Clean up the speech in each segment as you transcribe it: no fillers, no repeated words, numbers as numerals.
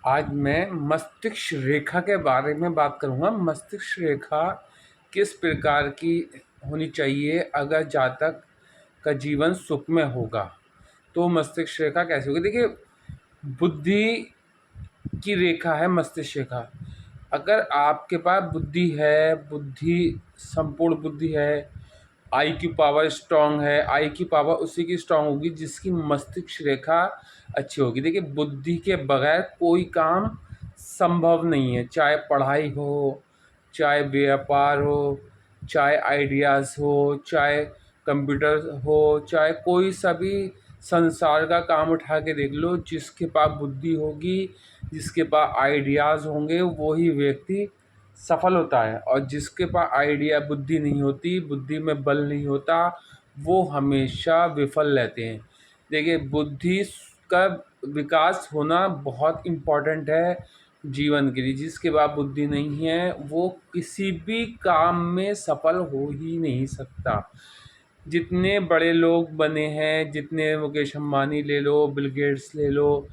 आज मैं मस्तिष्क रेखा के बारे में बात करूँगा। मस्तिष्क रेखा किस प्रकार की होनी चाहिए अगर जातक का जीवन सुखमय होगा। तो मस्तिष्क रेखा कैसी होगी? देखिए, बुद्धि की रेखा है मस्तिष्क रेखा। अगर आपके पास बुद्धि है, संपूर्ण बुद्धि है, आईक्यू पावर स्ट्रांग है, आईक्यू पावर उसी की स्ट्रांग होगी जिसकी मस्तिष्क रेखा अच्छी होगी। देखिए, बुद्धि के बगैर कोई काम संभव नहीं है, चाहे पढ़ाई हो, चाहे व्यापार हो, चाहे आइडियाज़ हो, चाहे कंप्यूटर हो, चाहे कोई सभी संसार का काम उठा के देख लो। जिसके पास बुद्धि होगी, जिसके पास आइडियाज़ होंगे, वही व्यक्ति सफल होता है। और जिसके पास आइडिया बुद्धि नहीं होती, बुद्धि में बल नहीं होता, वो हमेशा विफल रहते हैं। देखिए, बुद्धि का विकास होना बहुत इम्पोर्टेंट है जीवन के लिए। जिसके पास बुद्धि नहीं है, वो किसी भी काम में सफल हो ही नहीं सकता। जितने बड़े लोग बने हैं, जितने मुकेश अंबानी ले लो, बिल गेट्स ले लो,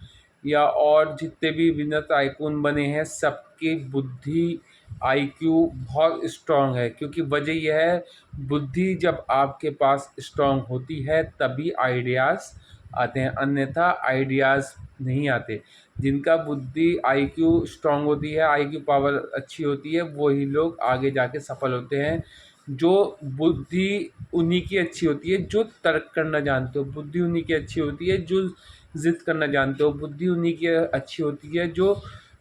या और जितने भी विनय टाइकून बने हैं, सबकी बुद्धि आईक्यू बहुत स्ट्रांग है। क्योंकि वजह यह है, बुद्धि जब आपके पास स्ट्रांग होती है तभी आइडियाज़ आते हैं, अन्यथा आइडियाज़ नहीं आते। जिनका बुद्धि आईक्यू स्ट्रांग होती है, आईक्यू पावर अच्छी होती है, वही लोग आगे जाके सफल होते हैं। जो बुद्धि उन्हीं की अच्छी होती है जो तर्क करना जानते हो, बुद्धि उन्हीं की अच्छी होती है जो ज़िद करना जानते हो, बुद्धि उन्हीं की अच्छी होती है जो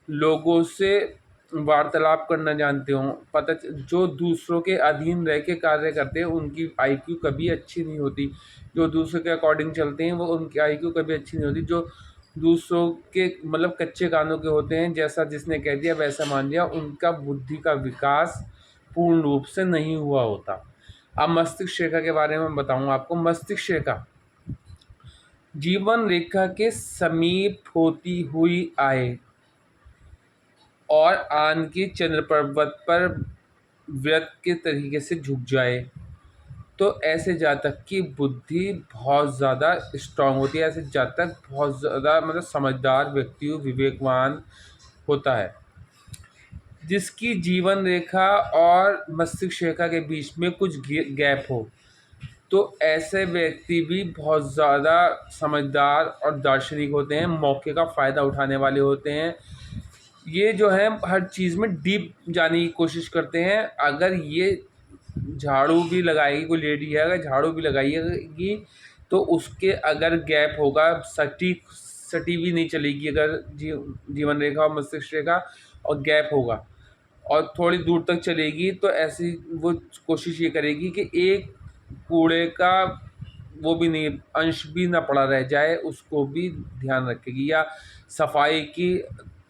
लोगों से वार्तालाप करना जानते हो। जो दूसरों के अधीन रह के कार्य करते हैं, उनकी आईक्यू कभी अच्छी नहीं होती। जो दूसरों के अकॉर्डिंग चलते हैं, वो उनकी आईक्यू कभी अच्छी नहीं होती। जो दूसरों के मतलब कच्चे कानों के होते हैं, जैसा जिसने कह दिया वैसा मान लिया, उनका बुद्धि का विकास पूर्ण रूप से नहीं हुआ होता। अब मस्तिष्क रेखा के बारे में बताऊंगा आपको। मस्तिष्क रेखा जीवन रेखा के समीप होती हुई आए और आन की चंद्र पर्वत पर व्रत के तरीके से झुक जाए, तो ऐसे जातक की बुद्धि बहुत ज़्यादा स्ट्रांग होती है। ऐसे जातक बहुत ज़्यादा मतलब समझदार व्यक्ति, विवेकवान होता है। जिसकी जीवन रेखा और मस्तिष्क रेखा के बीच में कुछ गैप हो, तो ऐसे व्यक्ति भी बहुत ज़्यादा समझदार और दार्शनिक होते हैं, मौके का फ़ायदा उठाने वाले होते हैं। ये जो है हर चीज़ में डीप जाने की कोशिश करते हैं। अगर ये झाड़ू भी लगाएगी, कोई लेडी है अगर झाड़ू भी लगाएगी, तो उसके अगर गैप होगा, सटी भी नहीं चलेगी। अगर जीवन रेखा और मस्तिष्क रेखा और गैप होगा और थोड़ी दूर तक चलेगी, तो ऐसी वो कोशिश ये करेगी कि एक कूड़े का वो भी नहीं अंश भी ना पड़ा रह जाए, उसको भी ध्यान रखेगी। या सफाई की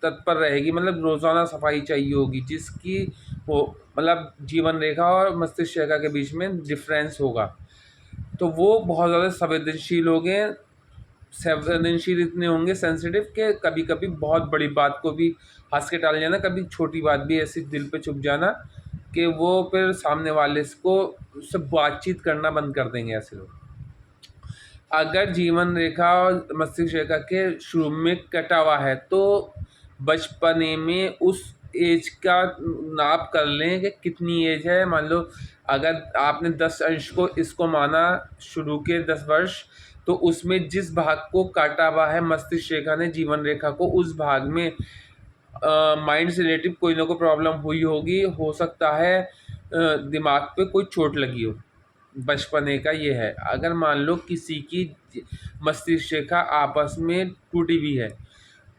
तत्पर रहेगी, मतलब रोज़ाना सफाई चाहिए होगी। जिसकी वो मतलब जीवन रेखा और मस्तिष्क रेखा के बीच में डिफरेंस होगा, तो वो बहुत ज़्यादा संवेदनशील होंगे। संवेदनशील इतने होंगे, सेंसिटिव, कि कभी कभी बहुत बड़ी बात को भी हंस के टाल जाना, कभी छोटी बात भी ऐसी दिल पे चुभ जाना कि वो फिर सामने वाले को उससे बातचीत करना बंद कर देंगे ऐसे लोग। अगर जीवन रेखा और मस्तिष्क रेखा के शुरू में कटा हुआ है, तो बचपने में उस एज का नाप कर लें कि कितनी एज है। मान लो अगर आपने 10 अंश को इसको माना, शुरू के 10 वर्ष, तो उसमें जिस भाग को काटा हुआ है मस्तिष्क रेखा ने जीवन रेखा को, उस भाग में माइंड से रिलेटिव कोई ना कोई प्रॉब्लम हुई होगी। हो सकता है दिमाग पे कोई चोट लगी हो। बचपने का ये है। अगर मान लो किसी की मस्तिष्क रेखा आपस में टूटी भी है,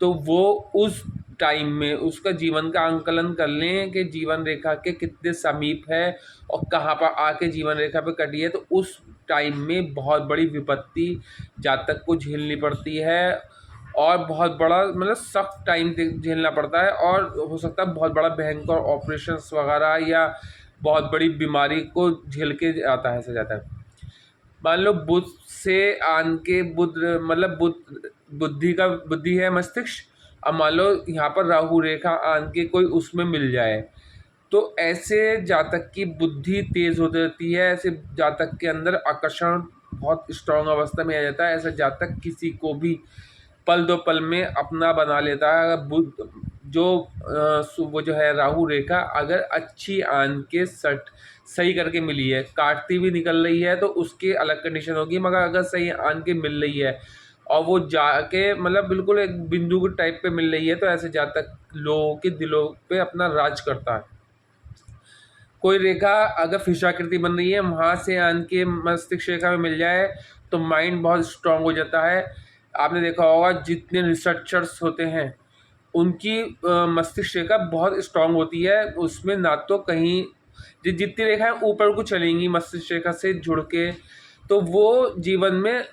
तो वो उस टाइम में उसका जीवन का आंकलन कर लें कि जीवन रेखा के कितने समीप है और कहाँ पर आके जीवन रेखा पे कटी है, तो उस टाइम में बहुत बड़ी विपत्ति जातक को झेलनी पड़ती है और बहुत बड़ा मतलब सख्त टाइम झेलना पड़ता है। और हो सकता है बहुत बड़ा भयंकर ऑपरेशंस वगैरह या बहुत बड़ी बीमारी को झेल के आता है, ऐसा जाता है। मान लो बुध से आन के बुध मतलब बुद्धि है मस्तिष्क। अब मान लो यहाँ पर राहु रेखा आन के कोई उसमें मिल जाए, तो ऐसे जातक की बुद्धि तेज हो जाती है। ऐसे जातक के अंदर आकर्षण बहुत स्ट्रांग अवस्था में आ जाता है। ऐसा जातक किसी को भी पल दो पल में अपना बना लेता है। अगर बुध जो वो जो है राहु रेखा अगर अच्छी आन के सट सही करके मिली है, काटती भी निकल रही है तो उसकी अलग कंडीशन होगी, मगर अगर सही आन के मिल रही है और वो जाके मतलब बिल्कुल एक बिंदु के टाइप पे मिल रही है, तो ऐसे जातक लोगों के दिलों पे अपना राज करता है। कोई रेखा अगर फिशाकृति बन रही है, वहाँ से आन के मस्तिष्क रेखा में मिल जाए तो माइंड बहुत स्ट्रांग हो जाता है। आपने देखा होगा जितने रिसर्चर्स होते हैं उनकी मस्तिष्क रेखा बहुत स्ट्रांग होती है। उसमें ना तो कहीं जितनी रेखाएं ऊपर को चलेंगी मस्तिष्क रेखा से जुड़ के, तो वो जीवन में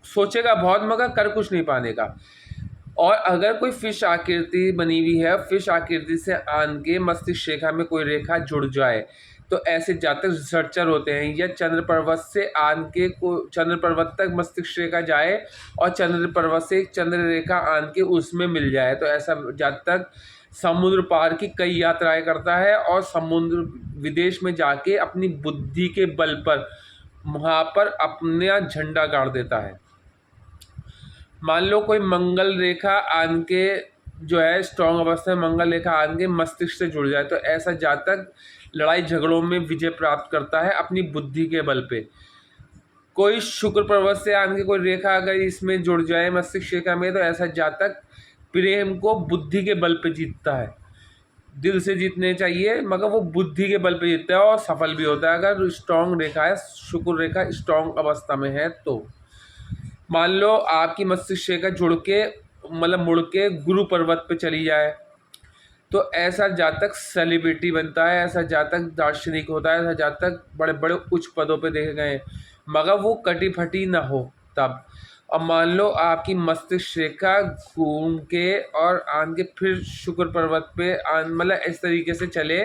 सोचेगा बहुत मगर कर कुछ नहीं पाने का। और अगर कोई फिश आकृति बनी हुई है, फिश आकृति से आन के मस्तिष्क रेखा में कोई रेखा जुड़ जाए, तो ऐसे जातक रिसर्चर होते हैं। या चंद्र पर्वत से आन के को चंद्र पर्वत तक मस्तिष्क रेखा जाए और चंद्र पर्वत से एक चंद्र रेखा आन के उसमें मिल जाए, तो ऐसा जातक समुद्र पार की कई यात्राएं करता है और समुद्र विदेश में जाके अपनी बुद्धि के बल पर वहाँ पर अपना झंडा गाड़ देता है। मान लो कोई मंगल रेखा आन के जो है स्ट्रॉन्ग अवस्था में मंगल रेखा आन के मस्तिष्क से जुड़ जाए, तो ऐसा जातक लड़ाई झगड़ों में विजय प्राप्त करता है अपनी बुद्धि के बल पे। कोई शुक्र पर्वत से आन के कोई रेखा अगर इसमें जुड़ जाए मस्तिष्क रेखा में, तो ऐसा जातक प्रेम को बुद्धि के बल पे जीतता है। दिल से जीतने चाहिए मगर वो बुद्धि के बल पे जीतता है और सफल भी होता है अगर स्ट्रॉन्ग रेखा है, शुक्र रेखा स्ट्रॉन्ग अवस्था में है तो। मान लो आपकी मस्तिष्क रेखा जुड़ के मतलब मुड़ के गुरु पर्वत पे चली जाए, तो ऐसा जातक सेलिब्रिटी बनता है, ऐसा जातक दार्शनिक होता है, ऐसा जातक बड़े बड़े उच्च पदों पे देखे गए, मगर वो कटी फटी ना हो तब। अब मान लो आपकी मस्तिष्क रेखा घूम के और आन के फिर शुक्र पर्वत पे आन मतलब इस तरीके से चले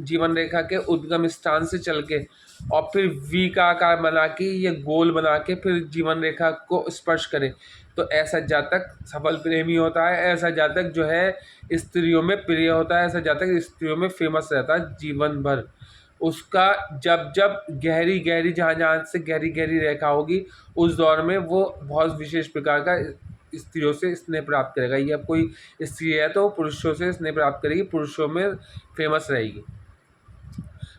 जीवन रेखा के उद्गम स्थान से चल के और फिर वी का आकार बना के या गोल बना के फिर जीवन रेखा को स्पर्श करे, तो ऐसा जातक सफल प्रेमी होता है। ऐसा जातक जो है स्त्रियों में प्रिय होता है, ऐसा जातक स्त्रियों में फेमस रहता है जीवन भर। उसका जब जब गहरी गहरी जहाँ जहाँ से गहरी गहरी रेखा होगी उस दौर में वो बहुत विशेष प्रकार का स्त्रियों से स्नेह प्राप्त करेगा। या कोई स्त्री है तो पुरुषों से स्नेह प्राप्त करेगी, पुरुषों में फेमस रहेगी।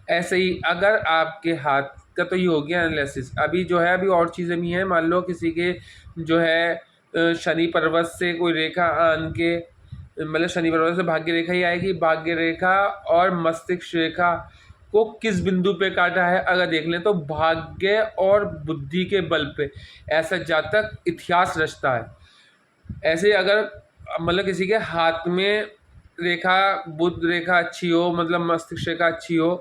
ऐसे ही अगर आपके हाथ का तो ये हो गया एनालिसिस। अभी जो है अभी और चीज़ें भी हैं। मान लो किसी के जो है शनि पर्वत से कोई रेखा आन के मतलब शनि पर्वत से भाग्य रेखा ही आएगी। भाग्य रेखा और मस्तिष्क रेखा को किस बिंदु पे काटा है अगर देख लें तो भाग्य और बुद्धि के बल पे ऐसा जातक इतिहास रचता है। ऐसे अगर मतलब किसी के हाथ में रेखा बुध रेखा अच्छी हो मतलब मस्तिष्क रेखा अच्छी हो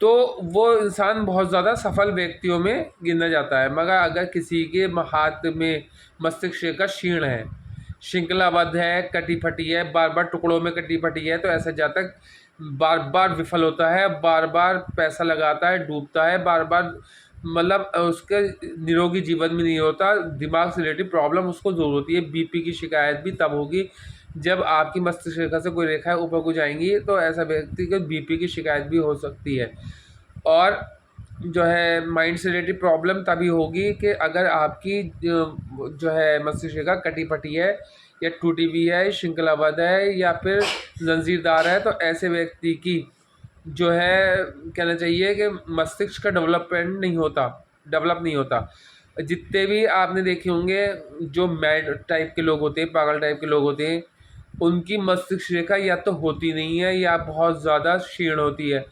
तो वो इंसान बहुत ज़्यादा सफल व्यक्तियों में गिना जाता है। मगर अगर किसी के हाथ में मस्तिष्क रेखा क्षीण है, श्रृंखलाबद्ध है, कटी फटी है, बार बार टुकड़ों में कटी फटी है, तो ऐसा जातक बार बार विफल होता है, बार बार पैसा लगाता है, डूबता है, बार बार मतलब उसके निरोगी जीवन में नहीं होता। दिमाग से रिलेटेड प्रॉब्लम उसको ज़रूर होती है। बीपी की शिकायत भी तब होगी जब आपकी मस्तिष्क रेखा से कोई रेखाएं ऊपर को जाएंगी, तो ऐसा व्यक्ति को बीपी की शिकायत भी हो सकती है। और जो है माइंड से रिलेटेड प्रॉब्लम तभी होगी कि अगर आपकी जो है मस्तिष्क रेखा कटी फटी है या टूटी हुई है, श्रृंखलाबद्ध है या फिर जंजीरदार है, तो ऐसे व्यक्ति की जो है कहना चाहिए कि मस्तिष्क का डेवलप नहीं होता। जितने भी आपने देखे होंगे जो मैड टाइप के लोग होते हैं, पागल टाइप के लोग होते हैं, उनकी मस्तिष्क रेखा या तो होती नहीं है या बहुत ज़्यादा क्षीण होती है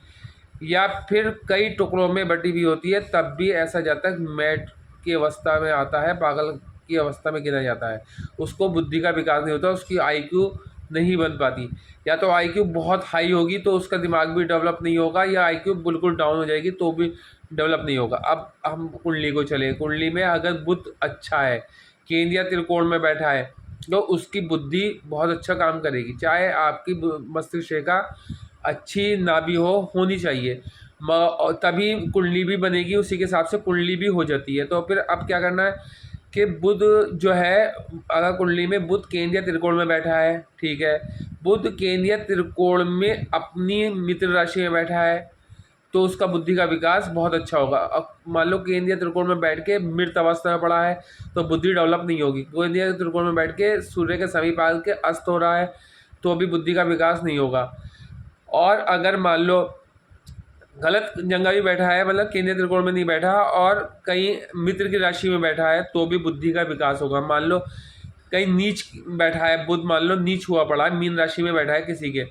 या फिर कई टुकड़ों में बटी हुई होती है, तब भी ऐसा जातक मैड की अवस्था में आता है, पागल की अवस्था में गिना जाता है। उसको बुद्धि का विकास नहीं होता, उसकी आईक्यू नहीं बन पाती। या तो आईक्यू बहुत हाई होगी तो उसका दिमाग भी डेवलप नहीं होगा, या आईक्यू बिल्कुल डाउन हो जाएगी तो भी डेवलप नहीं होगा। अब हम कुंडली को चले। कुंडली में अगर बुध अच्छा है, केंद्र या त्रिकोण में बैठा है, तो उसकी बुद्धि बहुत अच्छा काम करेगी। चाहे आपकी मस्तिष्क रेखा अच्छी ना भी होनी चाहिए, तभी कुंडली भी बनेगी, उसी के हिसाब से कुंडली भी हो जाती है। तो फिर अब क्या करना है कि बुध जो है अगर कुंडली में बुध केंद्र या त्रिकोण में बैठा है, ठीक है, बुध केंद्र या त्रिकोण में अपनी मित्र राशि में बैठा है, तो उसका बुद्धि का विकास बहुत अच्छा होगा। अब मान लो केंद्रीय त्रिकोण में बैठ के मृत अवस्था में पड़ा है तो बुद्धि डेवलप नहीं होगी। केंद्रीय त्रिकोण में बैठ के सूर्य के समीप आके अस्त हो रहा है तो अभी बुद्धि का विकास नहीं होगा। और अगर मान लो गलत जंगा भी बैठा है, मतलब केंद्रीय त्रिकोण में नहीं बैठा और कहीं मित्र की राशि में बैठा है तो भी बुद्धि का विकास होगा। मान लो कहीं नीच बैठा है बुध, मान लो नीच हुआ पड़ा है, मीन राशि में बैठा है किसी के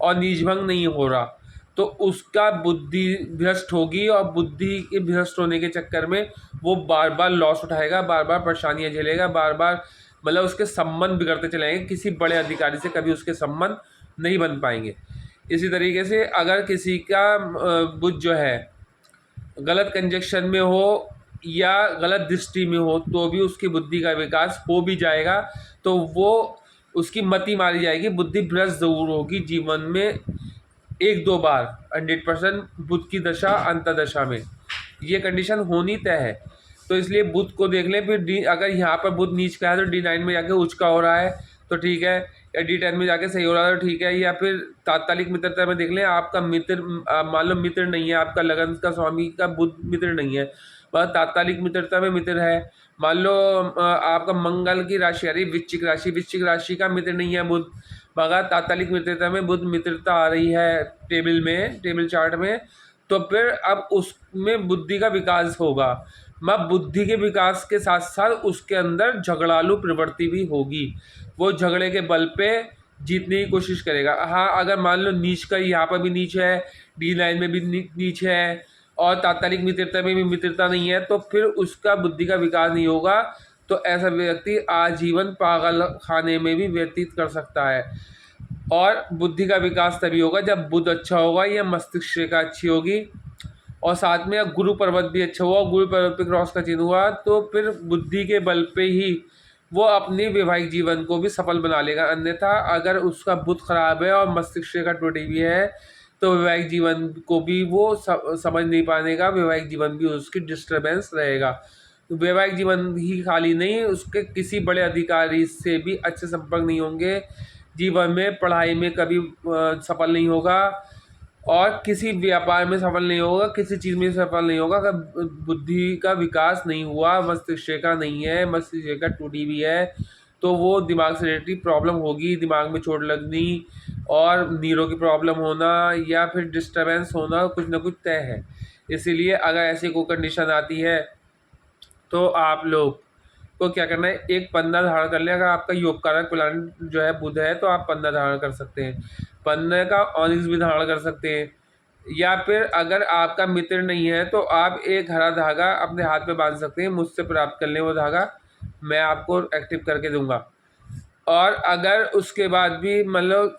और नीचभंग नहीं हो रहा तो उसका बुद्धि भ्रष्ट होगी और बुद्धि के भ्रष्ट होने के चक्कर में वो बार बार लॉस उठाएगा, बार बार परेशानियां झेलेगा, बार बार मतलब उसके संबंध बिगड़ते चले जाएंगे, किसी बड़े अधिकारी से कभी उसके संबंध नहीं बन पाएंगे। इसी तरीके से अगर किसी का बुध जो है गलत कंजक्शन में हो या गलत दृष्टि में हो तो भी उसकी बुद्धि का विकास हो भी जाएगा, तो वो उसकी मति मारी जाएगी, बुद्धि भ्रष्ट जरूर होगी जीवन में 1-2 बार 100% बुध की दशा अंतदशा में ये कंडीशन होनी तय है। तो इसलिए बुध को देख लें। फिर डी, अगर यहाँ पर बुध नीच का है तो D9 में जाके उच्च का हो रहा है तो ठीक है, या D10 में जाके सही हो रहा है तो ठीक है। या फिर तात्कालिक मित्रता में देख लें, आपका मित्र मान लो मित्र नहीं है, आपका लगन का स्वामी का बुध मित्र नहीं है, वह तात्कालिक मित्रता में मित्र है। मान लो आपका मंगल की राशि आ रही वृश्चिक राशि का मित्र नहीं है बुध, मगर तात्कालिक मित्रता में बुध मित्रता आ रही है टेबल चार्ट में, तो फिर अब उसमें बुद्धि का विकास होगा। बुद्धि के विकास के साथ साथ उसके अंदर झगड़ालू प्रवृत्ति भी होगी, वो झगड़े के बल पे जीतने की कोशिश करेगा। हाँ, अगर मान लो नीच का यहाँ पर भी नीच है, D9 में भी नीच है और तात्कालिक मित्रता में भी मित्रता नहीं है तो फिर उसका बुद्धि का विकास नहीं होगा। तो ऐसा व्यक्ति आजीवन पागल खाने में भी व्यतीत कर सकता है। और बुद्धि का विकास तभी होगा जब बुध अच्छा होगा या मस्तिष्क रेखा अच्छी होगी और साथ में गुरु पर्वत भी अच्छा हुआ, गुरु पर्वत पे क्रॉस का चिन्ह हुआ, तो फिर बुद्धि के बल पे ही वो अपने वैवाहिक जीवन को भी सफल बना लेगा। अन्यथा अगर उसका बुध खराब है और मस्तिष्क रेखा टूटी हुई है तो वैवाहिक जीवन को भी वो समझ नहीं पाएगा, वैवाहिक जीवन भी उसकी डिस्टर्बेंस रहेगा। तो वैवाहिक जीवन ही खाली नहीं, उसके किसी बड़े अधिकारी से भी अच्छे संपर्क नहीं होंगे, जीवन में पढ़ाई में कभी सफल नहीं होगा और किसी व्यापार में सफल नहीं होगा, किसी चीज़ में सफल नहीं होगा अगर बुद्धि का विकास नहीं हुआ, मस्तिष्क रेखा नहीं है, मस्तिष्क रेखा टूटी हुई है तो वो दिमाग से रिलेटेड प्रॉब्लम होगी, दिमाग में चोट लगनी और नीरों की प्रॉब्लम होना या फिर डिस्टर्बेंस होना कुछ ना कुछ तय है। इसीलिए अगर ऐसी कोई कंडीशन आती है तो आप लोग को क्या करना है, एक पन्ना धारण कर लिया। अगर आपका योग कारक प्लानेट जो है बुध है तो आप पन्ना धारण कर सकते हैं, पन्ने का ऑनिक्स भी धारण कर सकते हैं। या फिर अगर आपका मित्र नहीं है तो आप एक हरा धागा अपने हाथ में बांध सकते हैं, मुझसे प्राप्त कर लें वो धागा, मैं आपको एक्टिव करके दूंगा। और अगर उसके बाद भी मतलब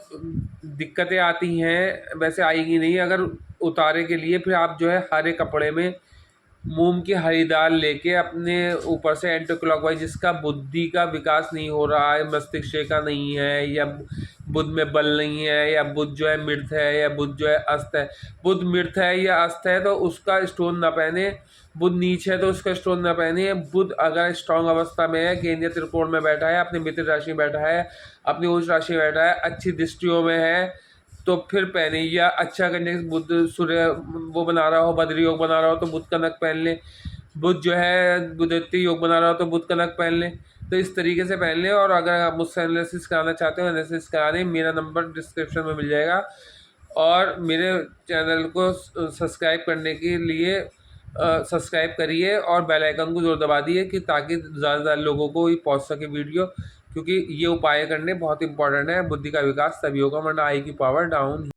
दिक्कतें आती हैं, वैसे आएगी नहीं, अगर उतारे के लिए फिर आप जो है हरे कपड़े में मूंग की हरी दाल लेके अपने ऊपर से एंटी क्लॉकवाइज, जिसका बुद्धि का विकास नहीं हो रहा है, मस्तिष्क रेखा नहीं है या बुध में बल नहीं है या बुध जो है मृत है या बुध जो है अस्त है, बुध मृत है या अस्त है तो उसका स्टोन ना पहने, बुध नीच है तो उसका स्टोन ना पहने। बुध अगर स्ट्रांग अवस्था में है, केंद्रीय त्रिकोण में बैठा है, अपने मित्र राशि में बैठा है, अपनी उच्च राशि में बैठा है, अच्छी दृष्टियों में है तो फिर पहने। या अच्छा करने बुध सूर्य वो बना रहा हो, बद्री योग बना रहा हो तो बुध कनक पहन ले, बुध जो है बुधत्ती योग बना रहा हो तो बुध कनक पहन ले। तो इस तरीके से पहन ले। और अगर आप मुझसे एनालिसिस कराना चाहते हो, एनालिसिस करा लें, मेरा नंबर डिस्क्रिप्शन में मिल जाएगा। और मेरे चैनल को सब्सक्राइब करने के लिए सब्सक्राइब करिए और बेल आइकन को जरूर दबा दिए कि ताकि ज़्यादा लोगों को ही पहुंच सके वीडियो, क्योंकि ये उपाय करने बहुत इंपॉर्टेंट है। बुद्धि का विकास तभी होगा, वरना आई की पावर डाउन